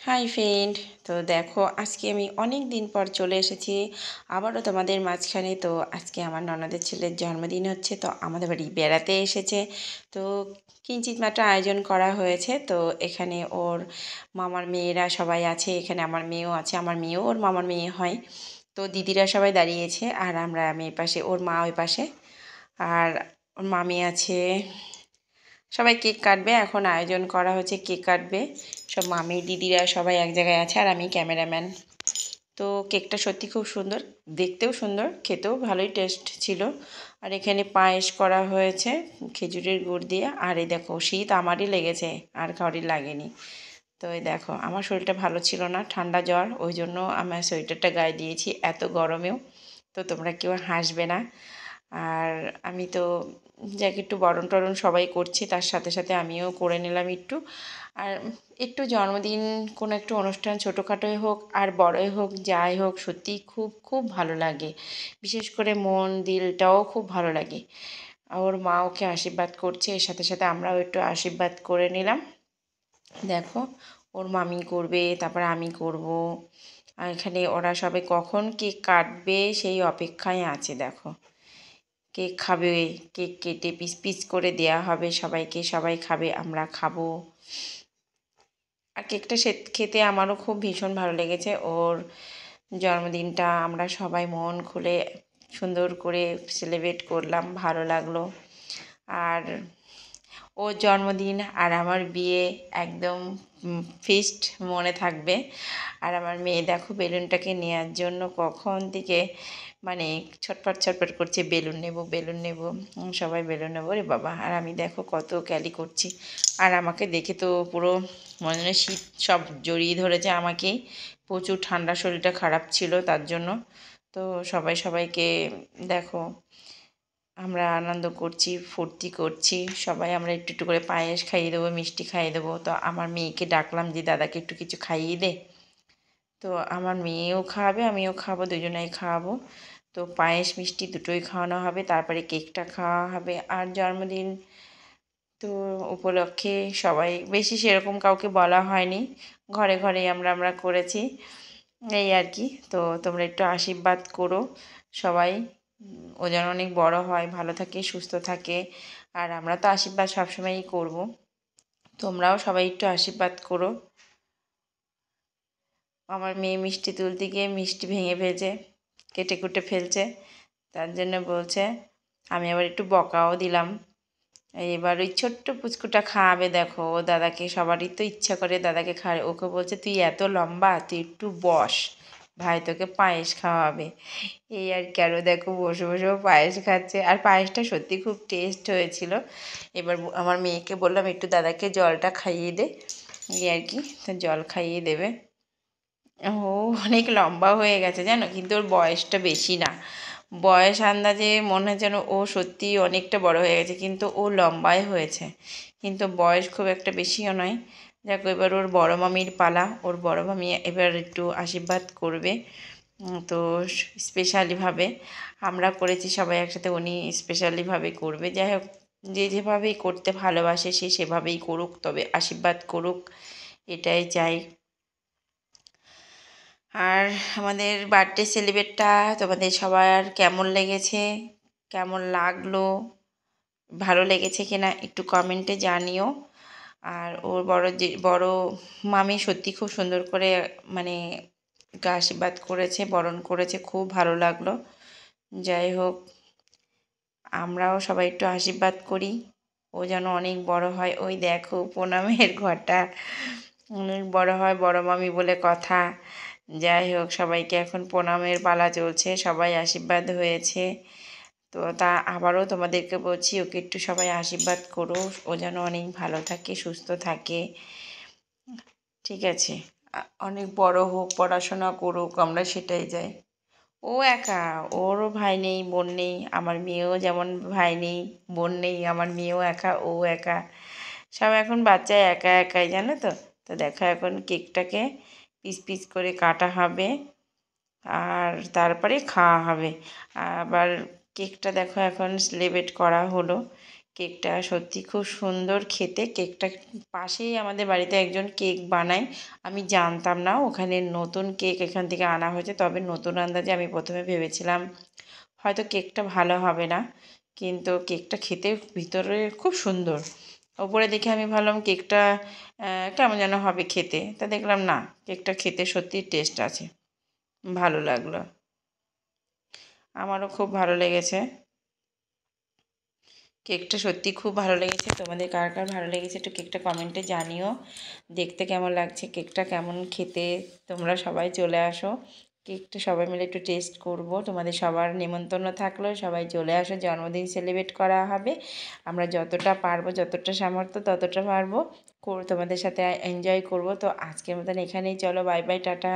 Hi friend. তো দেখো, আজকে আমি অনেক দিন পর চলে এসেছি আবারও তোমাদের মাঝখানে। তো আজকে আমার ননদের ছেলের জন্মদিন হচ্ছে, তো আমাদের বাড়ি বেড়াতে এসেছে। তো কিঞ্চিৎ মাত্র আয়োজন করা হয়েছে। তো এখানে ওর মামার মেয়েরা সবাই আছে, এখানে আমার মেয়েও আছে, আমার মেয়েও ওর মামার মেয়ে হয়। তো দিদিরা সবাই দাঁড়িয়েছে আর আমি এই পাশে, ওর মা ওই পাশে, আর ওর মামি আছে। সবাই কেক কাটবে, এখন আয়োজন করা হচ্ছে, কেক কাটবে। সব মামি দিদিরা সবাই এক জায়গায় আছে আর আমি ক্যামেরাম্যান। তো কেকটা সত্যি খুব সুন্দর, দেখতেও সুন্দর, খেতেও ভালোই টেস্ট ছিল। আর এখানে পায়েস করা হয়েছে খেজুরের গুড় দিয়ে। আর এই দেখো, শীত আমারই লেগেছে, আর কাউরির লাগেনি। তো এই দেখো, আমার শরীরটা ভালো ছিল না, ঠান্ডা জ্বর, ওই জন্য আমার সোয়েটারটা গায়ে দিয়েছি এত গরমেও। তো তোমরা কেউ হাসবে না। আর আমি তো যাকে একটু বরণ টরণ সবাই করছে, তার সাথে সাথে আমিও করে নিলাম একটু। আর একটু জন্মদিন, কোনো একটু অনুষ্ঠান, ছোটোখাটোই হোক আর বড়ই হোক, যাই হোক, সত্যিই খুব খুব ভালো লাগে। বিশেষ করে মন দিলটাও খুব ভালো লাগে। ওর মা ওকে আশীর্বাদ করছে, এর সাথে সাথে আমরাও একটু আশীর্বাদ করে নিলাম। দেখো, ওর মামি করবে, তারপর আমি করব। আর এখানে ওরা সবাই কখন কেক কাটবে সেই অপেক্ষায় আছে। দেখো, কেক খাবে, কেক কেটে পিস পিস করে দেয়া হবে সবাইকে, সবাই খাবে, আমরা খাবো। আর কেকটা খেতে আমারও খুব ভীষণ ভালো লেগেছে। ওর জন্মদিনটা আমরা সবাই মন খুলে সুন্দর করে সেলিব্রেট করলাম, ভালো লাগলো। আর ওর জন্মদিন আর আমার বিয়ে একদম ফিক্সড মনে থাকবে। আর আমার মেয়ে দেখো, বেলুনটাকে নেওয়ার জন্য কখন থেকে মানে ছটফট ছটফট করছে, বেলুন নেব বেলুন নেব, সবাই বেলুন নেবো রে বাবা। আর আমি দেখো কত ক্যালি করছি। আর আমাকে দেখে তো পুরো মনে হয় শীত সব জড়িয়ে ধরেছে আমাকেই। প্রচুর ঠান্ডা, শরীরটা খারাপ ছিল তার জন্য। তো সবাই সবাইকে দেখো, আমরা আনন্দ করছি, ফুর্তি করছি সবাই। আমরা একটু একটু করে পায়েস খাইয়ে দেবো, মিষ্টি খাইয়ে দেবো। তো আমার মেয়েকে ডাকলাম যে দাদাকে একটু কিছু খাইয়ে দে। তো আমার মেয়েও খাওয়াবে, আমিও খাবো, দুজনেই খাওয়াবো। তো পায়েস মিষ্টি দুটোই খাওয়ানো হবে, তারপরে কেকটা খাওয়া হবে। আর জন্মদিন তো উপলক্ষে সবাই, বেশি সেরকম কাউকে বলা হয়নি, ঘরে ঘরেই আমরা করেছি, এই আর কি। তো তোমরা একটু আশীর্বাদ করো সবাই, ও যেন অনেক বড় হয়, ভালো থাকে, সুস্থ থাকে। আর আমরা তো আশীর্বাদ সবসময়ই করব, তোমরাও সবাই একটু আশীর্বাদ করো। আমার মেয়ে মিষ্টি তুলতে গিয়ে মিষ্টি ভেঙে ফেলছে, কেটে কুটে ফেলছে, তার জন্য বলছে। আমি আবার একটু বকাও দিলাম। এবার ওই ছোট্ট পুচকুটা খাওয়াবে, দেখো ও দাদাকে, সবারই তো ইচ্ছা করে দাদাকে খাওয়াবে। ওকে বলছে, তুই এত লম্বা, তুই একটু বস, ভাই তোকে পায়েস খাওয়াবে। এই আর কি। আরও দেখো বসে বসেও পায়েস খাচ্ছে, আর পায়েসটা সত্যি খুব টেস্ট হয়েছিল। এবার আমার মেয়েকে বললাম একটু দাদাকে জলটা খাইয়ে দে, এই আর কি। তা জল খাইয়ে দেবে। ও অনেক লম্বা হয়ে গেছে জানো, কিন্তু ওর বয়সটা বেশি না। বয়স আন্দাজে মনে হয় যেন ও সত্যিই অনেকটা বড় হয়ে গেছে, কিন্তু ও লম্বাই হয়েছে, কিন্তু বয়স খুব একটা বেশিও নয়। দেখো, এবার ওর বড় মামির পালা, ওর বড় মামি এবার একটু আশীর্বাদ করবে। তো স্পেশালিভাবে আমরা করেছি সবাই একসাথে, উনি স্পেশালিভাবে করবে। যাই হোক, যে যেভাবেই করতে ভালোবাসে সে সেভাবেই করুক, তবে আশীর্বাদ করুক, এটাই চাই। আর আমাদের বার্থডে সেলিব্রেটটা তোমাদের সবার কেমন লেগেছে, কেমন লাগলো, ভালো লেগেছে কিনা একটু কমেন্টে জানিও। আর ওর বড় মামি সত্যি খুব সুন্দর করে মানে ওকে আশীর্বাদ করেছে, বরণ করেছে, খুব ভালো লাগলো। যাই হোক, আমরাও সবাই একটু আশীর্বাদ করি, ও যেন অনেক বড় হয়। ওই দেখো প্রণামের ঘরটা অনেক বড় হয়, বড় মামি বলে কথা। যাই হোক, সবাইকে এখন প্রণামের পালা চলছে, সবাই আশীর্বাদ হয়েছে। তো তা আবারও তোমাদেরকে বলছি, ওকে একটু সবাই আশীর্বাদ করো, ও যেন অনেক ভালো থাকে, সুস্থ থাকে, ঠিক আছে। অনেক বড় হোক, পড়াশোনা করুক, আমরা সেটাই চাই। ও একা, ওরও ভাই নেই, বোন নেই। আমার মেয়েও যেমন ভাই নেই, বোন নেই, আমার মেয়েও একা, ও একা, সব এখন বাচ্চা একা একাই, জানো তো। তো দেখো, এখন কেকটাকে পিস পিস করে কাটা হবে আর তারপরে খাওয়া হবে। আবার কেকটা দেখো এখন সেলিব্রেট করা হলো, কেকটা সত্যি খুব সুন্দর খেতে। কেকটা পাশেই আমাদের বাড়িতে একজন কেক বানায়। আমি জানতাম না ওখানে নতুন কেক এখান থেকে আনা হয়েছে। তবে নতুন আন্দাজে আমি প্রথমে ভেবেছিলাম হয়তো কেকটা ভালো হবে না, কিন্তু কেকটা খেতে ভিতরে খুব সুন্দর। ওপরে দেখে আমি ভাবলাম কেকটা কেমন যেন হবে খেতে, তা দেখলাম না, কেকটা খেতে সত্যিই টেস্ট আছে, ভালো লাগলো। আমারও খুব ভালো লেগেছে। কেকটা সত্যি খুব ভালো লেগেছে। তোমাদের কার কার ভালো লেগেছে একটু কেকটা কমেন্টে জানিও। দেখতে কেমন লাগছে, কেকটা কেমন খেতে, তোমরা সবাই চলে আসো। কেকটা সবাই মিলে একটু টেস্ট করব। তোমাদের সবার নিমন্ত্রণ থাকলো, সবাই চলে আসো, জন্মদিন সেলিব্রেট করা হবে। আমরা যতটা পারবো, যতটা সামর্থ্য ততটা পারবো তোমাদের সাথে এনজয় করব। তো আজকের মতন এখানেই, চলো বাই বাই, টাটা।